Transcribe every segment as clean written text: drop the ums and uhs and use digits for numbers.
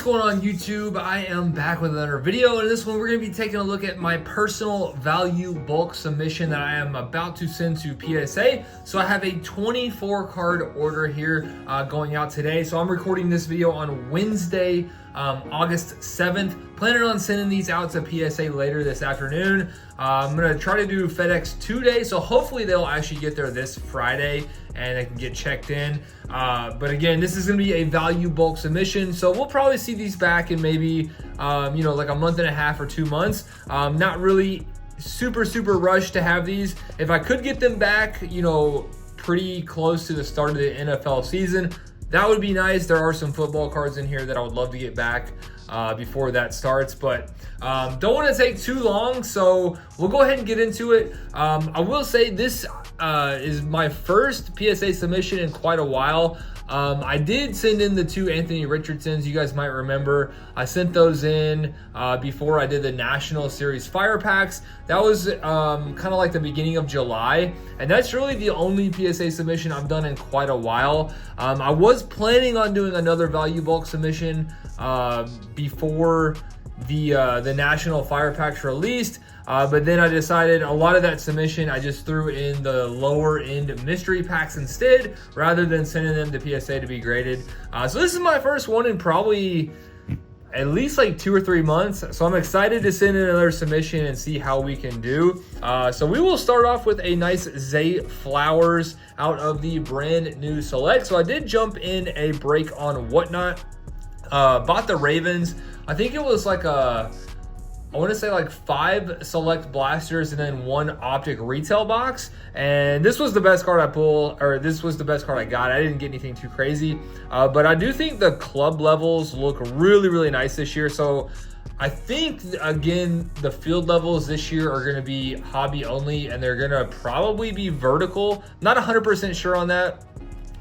going on YouTube? I am back with another video. In this one, we're going to be taking a look at my personal value bulk submission that I am about to send to PSA. So I have a 24 card order here going out today. So I'm recording this video on Wednesday, August 7th. Planning on sending these out to PSA later this afternoon. I'm going to try to do FedEx 2 days, so hopefully they'll actually get there this Friday and they can get checked in. But again, this is going to be a value bulk submission, so we'll probably see these back in maybe like a month and a half or 2 months. Not really super rushed to have these. If I could get them back, pretty close to the start of the NFL season, that would be nice. There are some football cards in here that I would love to get back before that starts, but don't want to take too long, so we'll go ahead and get into it. I will say this is my first PSA submission in quite a while. I did send in the 2 Anthony Richardsons. You guys might remember I sent those in before I did the National Series Fire Packs. That was kind of like the beginning of July, and that's really the only PSA submission I've done in quite a while. I was planning on doing another value bulk submission before the National Fire Packs released, but then I decided a lot of that submission I just threw in the lower end mystery packs instead, rather than sending them to PSA to be graded. So this is my first one in probably at least like 2 or 3 months, so I'm excited to send in another submission and see how we can do. So we will start off with a nice Zay Flowers out of the brand new select. So I did jump in a break on Whatnot, bought the Ravens. I think it was like I want to say like 5 select blasters and then 1 optic retail box. And this was the best card I pulled, or this was the best card I got. I didn't get anything too crazy, but I do think the club levels look really nice this year. So I think, again, the field levels this year are going to be hobby only, and they're going to probably be vertical. Not 100% sure on that.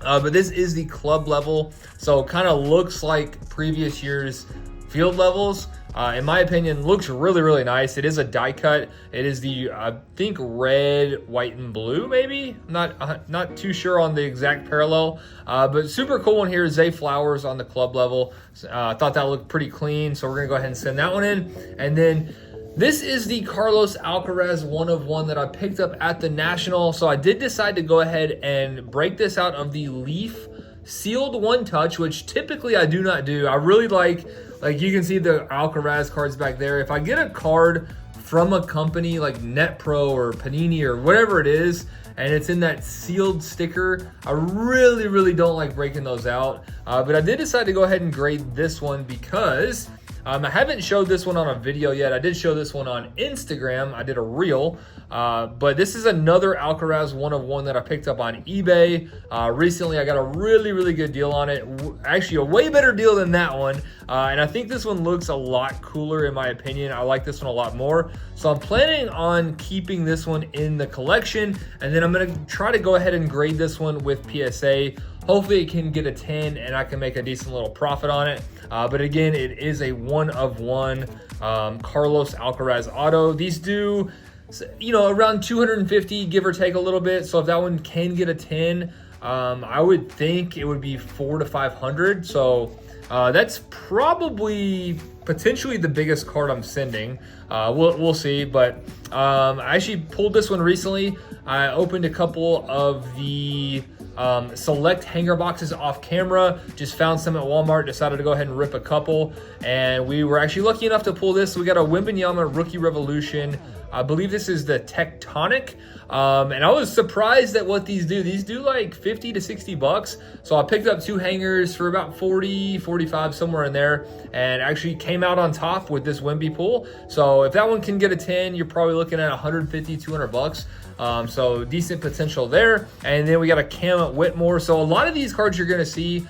But this is the club level, so kind of looks like previous year's field levels. In my opinion, looks really nice. It is a die cut. It is the I think red, white, and blue. Maybe not too sure on the exact parallel, but super cool one here. Zay Flowers on the club level. I thought that looked pretty clean, so we're gonna go ahead and send that one in. And then this is the Carlos Alcaraz 1 of 1 that I picked up at the National. So I did decide to go ahead and break this out of the Leaf sealed 1 touch, which typically I do not do. I really like you can see the Alcaraz cards back there. If I get a card from a company like NetPro or Panini or whatever it is, and it's in that sealed sticker, I really don't like breaking those out. But I did decide to go ahead and grade this one because I haven't showed this one on a video yet. I did show this one on Instagram. I did a reel, but this is another Alcaraz 1 of 1 that I picked up on eBay. Recently, I got a really good deal on it. Actually, a way better deal than that one. And I think this one looks a lot cooler in my opinion. I like this one a lot more. So I'm planning on keeping this one in the collection, and then I'm gonna try to go ahead and grade this one with PSA. Hopefully it can get a 10 and I can make a decent little profit on it. But again, it is a 1 of 1 Carlos Alcaraz auto. These do, around 250, give or take a little bit. So if that one can get a 10, I would think it would be 400 to 500. So that's probably potentially the biggest card I'm sending. We'll see, but I actually pulled this one recently. I opened a couple of the select hanger boxes off camera, just found some at Walmart, decided to go ahead and rip a couple, and we were actually lucky enough to pull this. So we got a Wembanyama Rookie Revolution. I believe this is the Tectonic, and I was surprised at what these do. These do like 50 to 60 bucks. So I picked up 2 hangers for about 40, 45, somewhere in there, and actually came out on top with this Wemby pull. So if that one can get a 10, you're probably looking at 150, 200 bucks. So decent potential there. And then we got a Cam Whitmore. So a lot of these cards you're going to see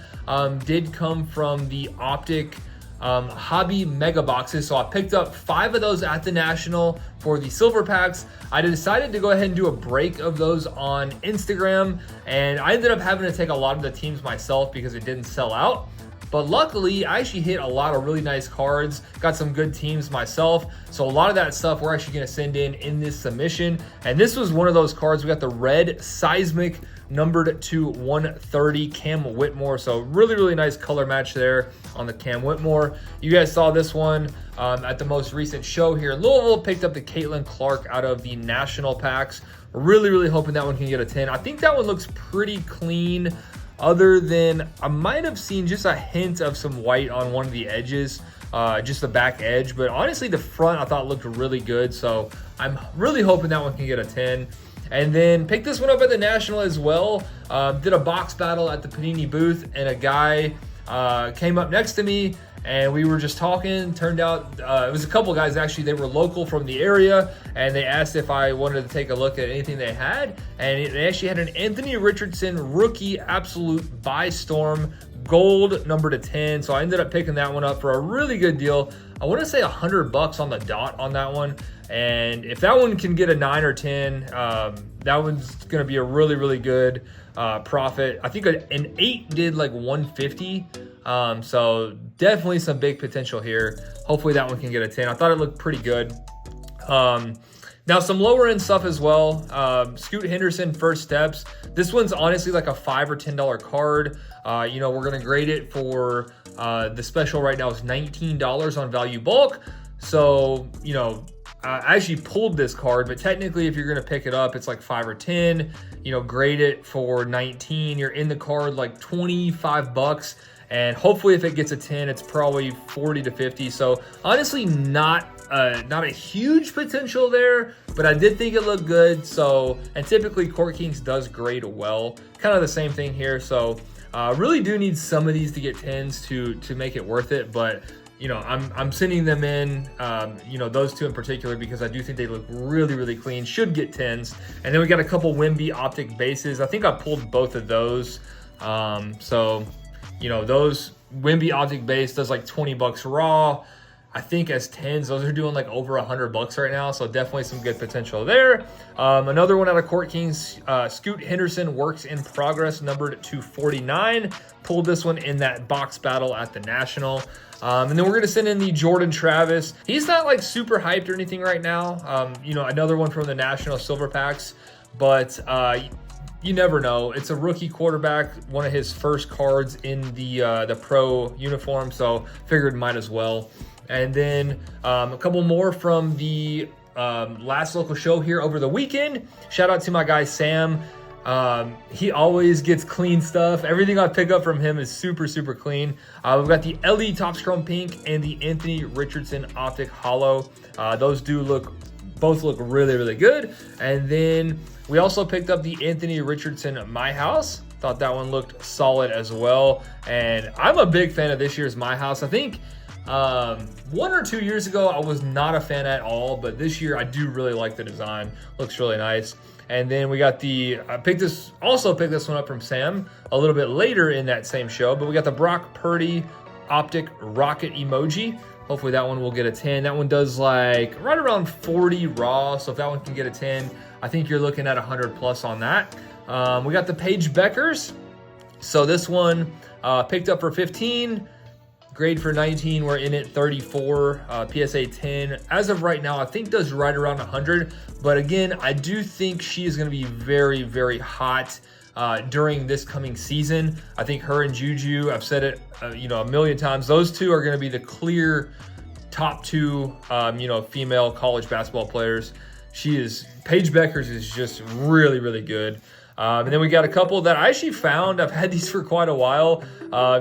did come from the Optic hobby mega boxes. So I picked up 5 of those at the National for the silver packs. I decided to go ahead and do a break of those on Instagram, and I ended up having to take a lot of the teams myself because it didn't sell out. But luckily, I actually hit a lot of really nice cards, got some good teams myself. So a lot of that stuff we're actually gonna send in this submission. And this was one of those cards. We got the red seismic numbered to 130 Cam Whitmore. So really, really nice color match there on the Cam Whitmore. You guys saw this one at the most recent show here in Louisville. Picked up the Caitlin Clark out of the national packs. Really, really hoping that one can get a 10. I think that one looks pretty clean, other than I might have seen just a hint of some white on one of the edges, just the back edge. But honestly, the front I thought looked really good. So I'm really hoping that one can get a 10. And then picked this one up at the National as well. Did a box battle at the Panini booth, and a guy came up next to me, and we were just talking. Turned out it was a couple guys actually. They were local from the area, and they asked if I wanted to take a look at anything they had. And they actually had an Anthony Richardson rookie absolute by storm gold number to 10. So I ended up picking that one up for a really good deal. I want to say $100 on the dot on that one. And if that one can get a 9 or 10, that one's going to be a really, really good profit. I think an 8 did like 150. So definitely some big potential here. Hopefully that one can get a 10. I thought it looked pretty good. Now some lower end stuff as well. Scoot Henderson first steps. This one's honestly like a $5 or $10 card. You know, we're going to grade it for the special right now is $19 on value bulk. So, you know, I actually pulled this card, but technically if you're going to pick it up, it's like 5 or 10, you know, grade it for 19. You're in the card like $25. And hopefully if it gets a 10, it's probably 40 to 50. So honestly, not a huge potential there, but I did think it looked good. So, and typically Court Kings does grade well, kind of the same thing here. So really do need some of these to get 10s to make it worth it. But you know, I'm sending them in, you know, those two in particular, because I do think they look really, really clean, should get 10s. And then we got a couple Wimby optic bases. I think I pulled both of those. So, you know, those Wimby optic base does like $20 raw. I think as 10s, those are doing like over $100 right now. So definitely some good potential there. Another one out of Court Kings, Scoot Henderson works in progress, numbered to 49. Pulled this one in that box battle at the National. And then we're going to send in the Jordan Travis. He's not like super hyped or anything right now. You know, another one from the National Silver Packs, but you never know. It's a rookie quarterback, one of his first cards in the pro uniform, so figured might as well. And then a couple more from the last local show here over the weekend. Shout out to my guy Sam. He always gets clean stuff. Everything I pick up from him is super, super clean. We've got the Ellie Topps Chrome Pink and the Anthony Richardson Optic Hollow. Those both look really, really good. And then we also picked up the Anthony Richardson My House. Thought that one looked solid as well. And I'm a big fan of this year's My House. I think 1 or 2 years ago, I was not a fan at all, but this year I do really like the design. Looks really nice. And then we got I picked this one up from Sam a little bit later in that same show, but we got the Brock Purdy Optic Rocket Emoji. Hopefully that one will get a 10. That one does like right around 40 raw. So if that one can get a 10, I think you're looking at 100+ on that. We got the Paige Beckers. So this one picked up for 15. Grade for 19, we're in it 34, PSA 10. As of right now, I think does right around 100. But again, I do think she is going to be very, very hot during this coming season. I think her and Juju, I've said it, you know, a million times. Those two are going to be the clear top two, you know, female college basketball players. Paige Beckers is just really, really good. And then we got a couple that I actually found. I've had these for quite a while.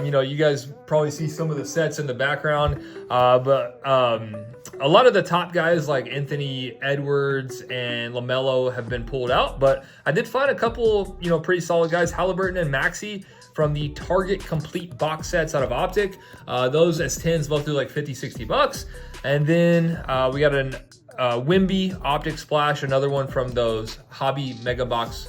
You know, you guys probably see some of the sets in the background. But a lot of the top guys like Anthony Edwards and LaMelo have been pulled out. But I did find a couple, you know, pretty solid guys. Halliburton and Maxey from the Target Complete box sets out of Optic. Those as 10s both do like $50-$60. And then we got an Wimby Optic Splash, another one from those Hobby Mega Box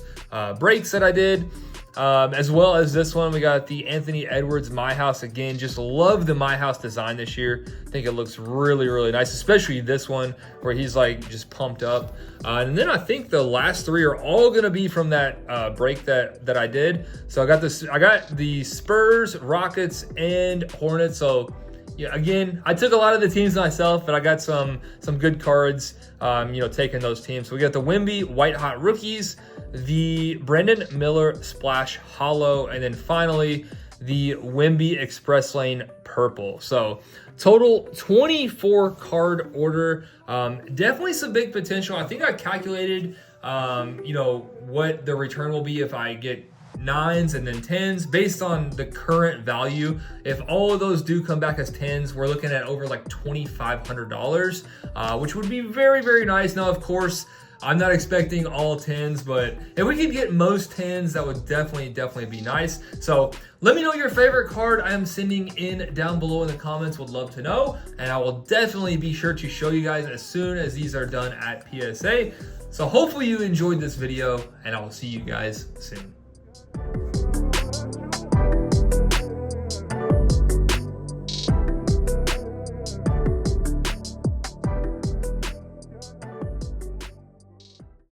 breaks that I did. As well as this one, we got the Anthony Edwards My House. Again, just love the My House design this year. I think it looks really, really nice, especially this one where he's like just pumped up. And then I think the last three are all gonna be from that break that I did. So I got the Spurs, Rockets, and Hornets. So yeah, again, I took a lot of the teams myself, but I got some good cards, taking those teams. So we got the Wemby White Hot Rookies, the Brandon Miller Splash Hollow, and then finally the Wemby Express Lane Purple. So total 24 card order. Definitely some big potential. I think I calculated, what the return will be if I get 9s and then 10s based on the current value. If all of those do come back as 10s, we're looking at over like $2,500, which would be very, very nice. Now, of course, I'm not expecting all 10s, but if we could get most 10s, that would definitely be nice. So let me know your favorite card I am sending in down below in the comments. Would love to know, and I will definitely be sure to show you guys as soon as these are done at PSA. So hopefully you enjoyed this video, and I will see you guys soon.